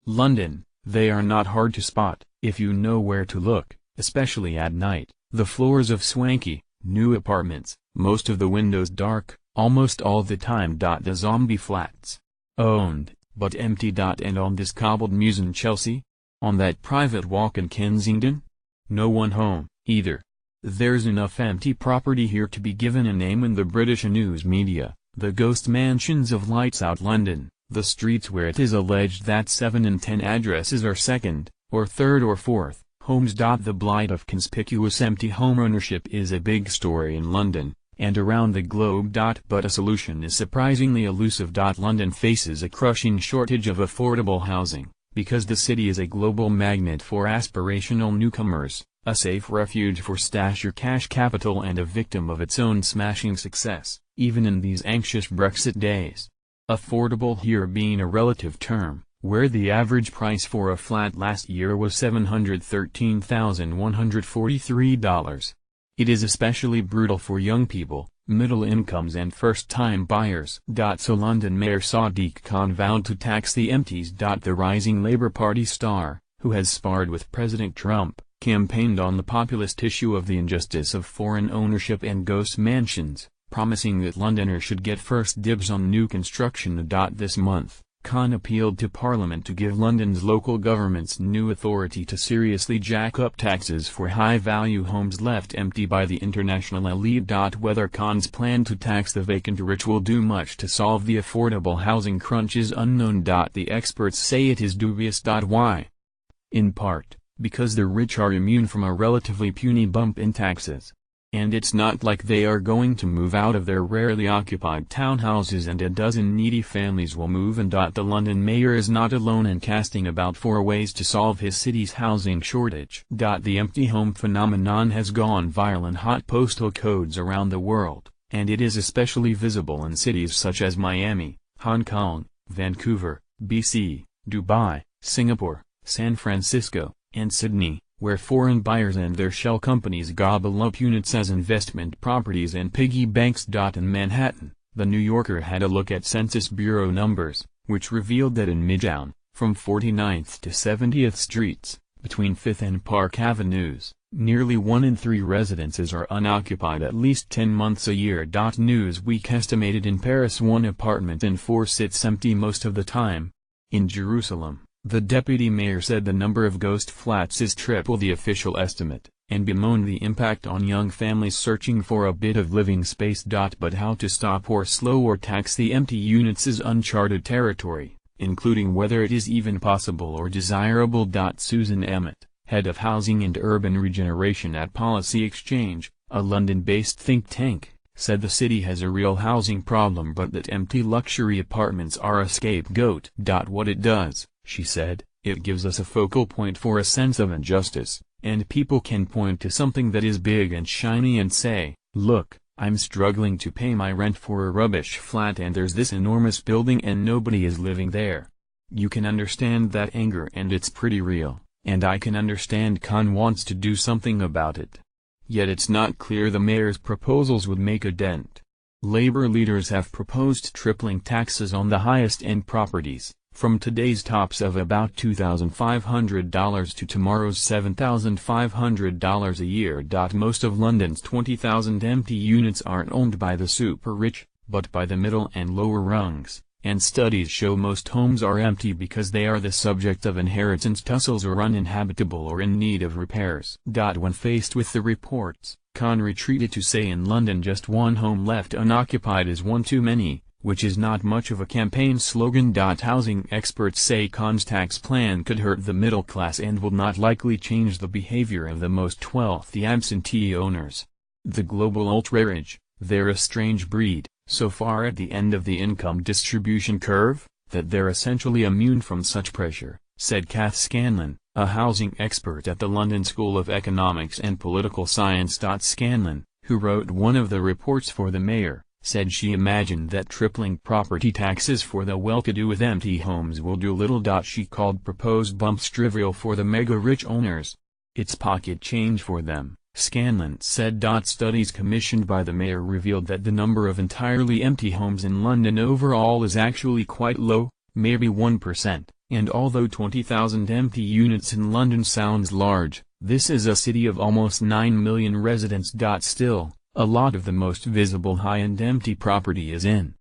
London, they are not hard to spot, if you know where to look, especially at night. The floors of swanky, new apartments, most of the windows dark, almost all the time. The zombie flats. Owned, but empty. And on this cobbled mews in Chelsea? On that private walk in Kensington? No one home, either. There's enough empty property here to be given a name in the British news media, the ghost mansions of Lights Out London, the streets where it is alleged that 7 in 10 addresses are second, or third or fourth, homes. The blight of conspicuous empty homeownership is a big story in London, and around the globe. But a solution is surprisingly elusive. London faces a crushing shortage of affordable housing, because the city is a global magnet for aspirational newcomers, a safe refuge for stash your cash capital, and a victim of its own smashing success, even in these anxious Brexit days. Affordable here being a relative term, where the average price for a flat last year was $713,143. It is especially brutal for young people, middle incomes and first-time buyers. So London Mayor Sadiq Khan vowed to tax the empties. The rising Labour Party star, who has sparred with President Trump, campaigned on the populist issue of the injustice of foreign ownership and ghost mansions, promising that Londoners should get first dibs on new construction. This month, Khan appealed to Parliament to give London's local governments new authority to seriously jack up taxes for high-value homes left empty by the international elite. Whether Khan's plan to tax the vacant rich will do much to solve the affordable housing crunch is unknown. The experts say it is dubious. Why? In part, because the rich are immune from a relatively puny bump in taxes. And it's not like they are going to move out of their rarely occupied townhouses and a dozen needy families will move in. The London mayor is not alone in casting about for ways to solve his city's housing shortage. The empty home phenomenon has gone viral in hot postal codes around the world, and it is especially visible in cities such as Miami, Hong Kong, Vancouver, BC, Dubai, Singapore, San Francisco, and Sydney, where foreign buyers and their shell companies gobble up units as investment properties and piggy banks. In Manhattan, The New Yorker had a look at Census Bureau numbers, which revealed that in Midtown, from 49th to 70th Streets, between 5th and Park Avenues, nearly 1 in 3 residences are unoccupied at least 10 months a year. Newsweek estimated in Paris 1 apartment in 4 sits empty most of the time. In Jerusalem, the deputy mayor said the number of ghost flats is triple the official estimate, and bemoaned the impact on young families searching for a bit of living space. But how to stop or slow or tax the empty units is uncharted territory, including whether it is even possible or desirable. Susan Emmett, head of housing and urban regeneration at Policy Exchange, a London-based think tank, said the city has a real housing problem but that empty luxury apartments are a scapegoat. What it does, she said, it gives us a focal point for a sense of injustice, and people can point to something that is big and shiny and say, look, I'm struggling to pay my rent for a rubbish flat and there's this enormous building and nobody is living there. You can understand that anger and it's pretty real, and I can understand Khan wants to do something about it. Yet it's not clear the mayor's proposals would make a dent. Labour leaders have proposed tripling taxes on the highest-end properties, from today's tops of about $2,500 to tomorrow's $7,500 a year. Most of London's 20,000 empty units aren't owned by the super-rich, but by the middle and lower rungs, and studies show most homes are empty because they are the subject of inheritance tussles or uninhabitable or in need of repairs. When faced with the reports, Khan retreated to say in London just 1 home left unoccupied is one too many, which is not much of a campaign slogan. Housing experts say Khan's tax plan could hurt the middle class and will not likely change the behavior of the most wealthy absentee owners. The global ultra-rich, they're a strange breed, so far at the end of the income distribution curve, that they're essentially immune from such pressure, said Kath Scanlon, a housing expert at the London School of Economics and Political Science. Scanlon, who wrote one of the reports for the mayor, said she imagined that tripling property taxes for the well-to-do with empty homes will do little. She called proposed bumps trivial for the mega-rich owners. It's pocket change for them, Scanlon said. Studies commissioned by the mayor revealed that the number of entirely empty homes in London overall is actually quite low, maybe 1%, And although 20,000 empty units in London sounds large, this is a city of almost 9 million residents. Still, a lot of the most visible high-end empty property is in